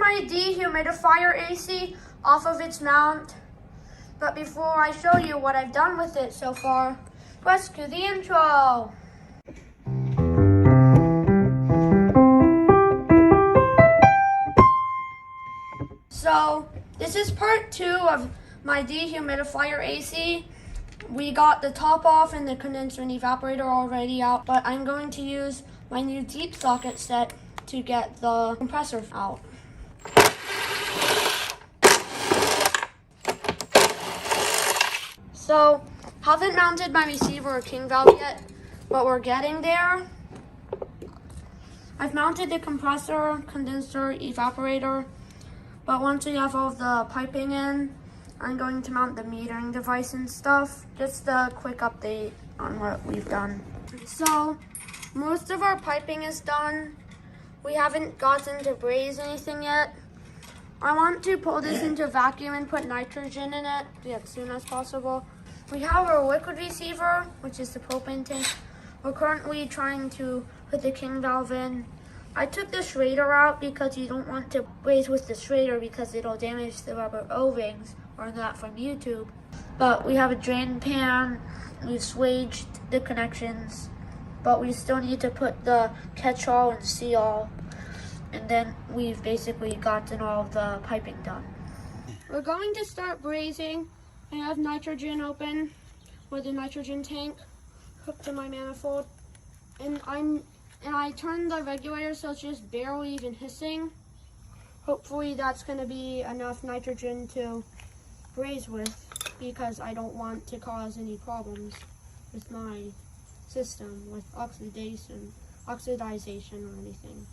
my dehumidifier AC off of its mount. But before I show you what I've done with it so far, let's cue the intro. So this is part 2 of my dehumidifier AC. We got the top off and the condenser and evaporator already out, but I'm going to use my new deep socket set to get the compressor out. So, haven't mounted my receiver or king valve yet, but we're getting there. I've mounted the compressor, condenser, evaporator, but once we have all the piping in, I'm going to mount the metering device and stuff. Just a quick update on what we've done. So, most of our piping is done. We haven't gotten to braze anything yet. I want to pull this into vacuum and put nitrogen in it as soon as possible. We have our liquid receiver, which is the propane tank. We're currently trying to put the king valve in. I took the Schrader out because you don't want to braze with the Schrader because it'll damage the rubber O-rings, or that from YouTube. But we have a drain pan, we've swaged the connections, but we still need to put the catch-all and seal, and then we've basically gotten all of the piping done. We're going to start brazing. I have nitrogen open with the nitrogen tank hooked to my manifold, and I turned the regulator so it's just barely even hissing. Hopefully that's going to be enough nitrogen to braze with, because I don't want to cause any problems with my system with oxidization or anything.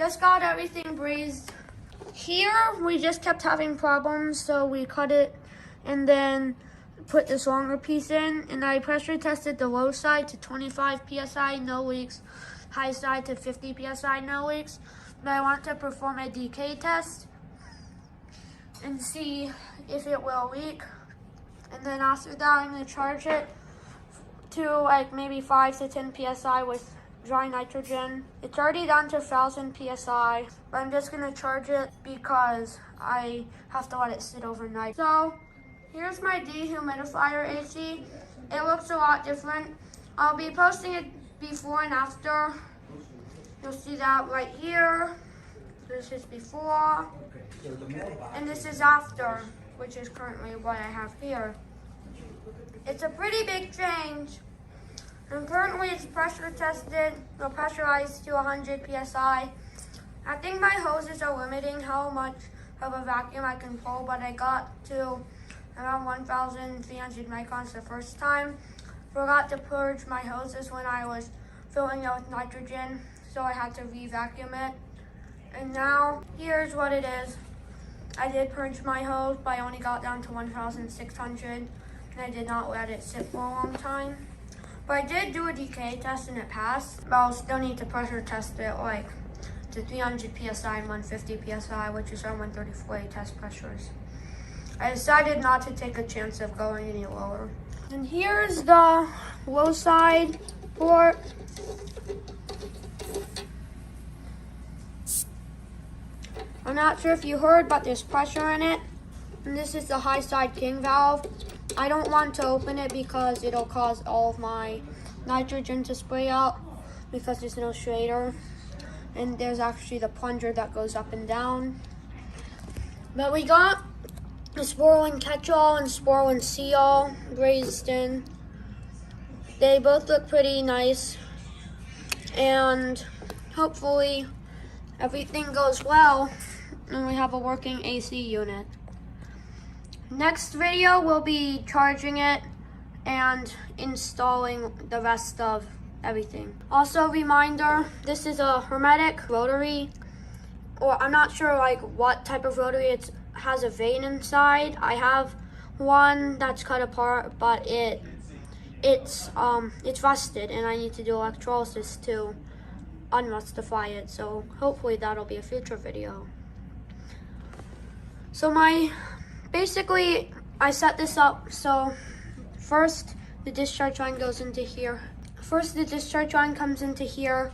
just got everything brazed. Here, we just kept having problems, so we cut it and then put this longer piece in. And I pressure tested the low side to 25 PSI, no leaks. High side to 50 PSI, no leaks. But I want to perform a decay test and see if it will leak. And then after that, I'm going to charge it to like maybe 5 to 10 PSI with dry nitrogen. It's already down to 1000 PSI, but I'm just going to charge it because I have to let it sit overnight. So here's my dehumidifier AC. It looks a lot different. I'll be posting it before and after. You'll see that right here. This is before, and this is after, which is currently what I have here. It's a pretty big change. And currently it's pressure tested, or pressurized to 100 PSI. I think my hoses are limiting how much of a vacuum I can pull, but I got to around 1,300 microns the first time. Forgot to purge my hoses when I was filling it with nitrogen, so I had to re-vacuum it. And now, here's what it is. I did purge my hose, but I only got down to 1,600, and I did not let it sit for a long time. But I did do a decay test and it passed, but I'll still need to pressure test it like to 300 PSI and 150 PSI, which is our 134 test pressures. I decided not to take a chance of going any lower. And here's the low side port. I'm not sure if you heard, but there's pressure in it. And this is the high side king valve. I don't want to open it because it'll cause all of my nitrogen to spray out because there's no strainer. And there's actually the plunger that goes up and down. But we got the Sporlin catch-all and Sporlin see-all brazed in. They both look pretty nice. And hopefully everything goes well and we have a working AC unit. Next video will be charging it and installing the rest of everything. Also, reminder, this is a hermetic rotary, or I'm not sure like what type of rotary. It has a vein inside. I have one that's cut apart, but it's rusted and I need to do electrolysis to unrustify it, so hopefully that'll be a future video. So basically I set this up so first the discharge line goes into here. First the discharge line comes into here,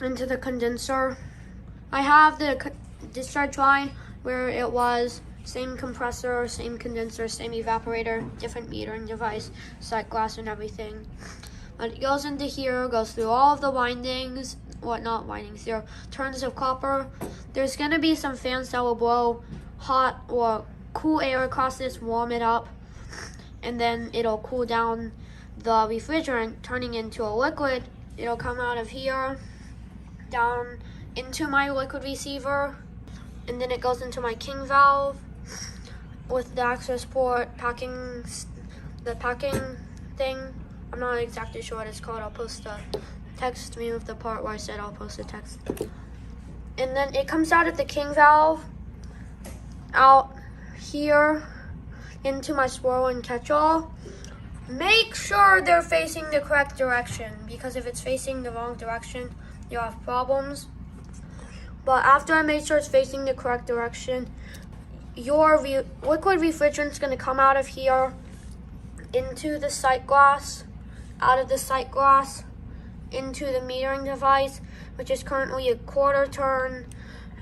into the condenser. I have the discharge line where it was, same compressor, same condenser, same evaporator, different metering device, sight glass and everything. But it goes into here, goes through all of the windings, not windings, there are turns of copper. There's gonna be some fans that will blow hot or cool air across this, warm it up, and then it'll cool down the refrigerant, turning into a liquid. It'll come out of here, down into my liquid receiver, and then it goes into my king valve with the access port, the packing thing. I'm not exactly sure what it's called. I'll post a text me of the part where I said I'll post a text. And then it comes out of the king valve, out here into my Sporlin catch-all. Make sure they're facing the correct direction, because if it's facing the wrong direction, you'll have problems. But after I make sure it's facing the correct direction, your liquid refrigerant is going to come out of here into the sight glass, out of the sight glass into the metering device, which is currently a quarter turn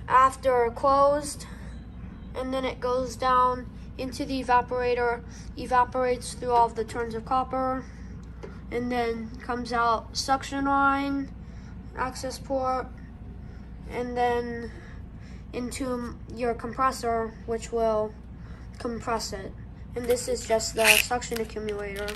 after closed, and then it goes down into the evaporator, evaporates through all of the turns of copper, and then comes out suction line, access port, and then into your compressor, which will compress it. And this is just the suction accumulator.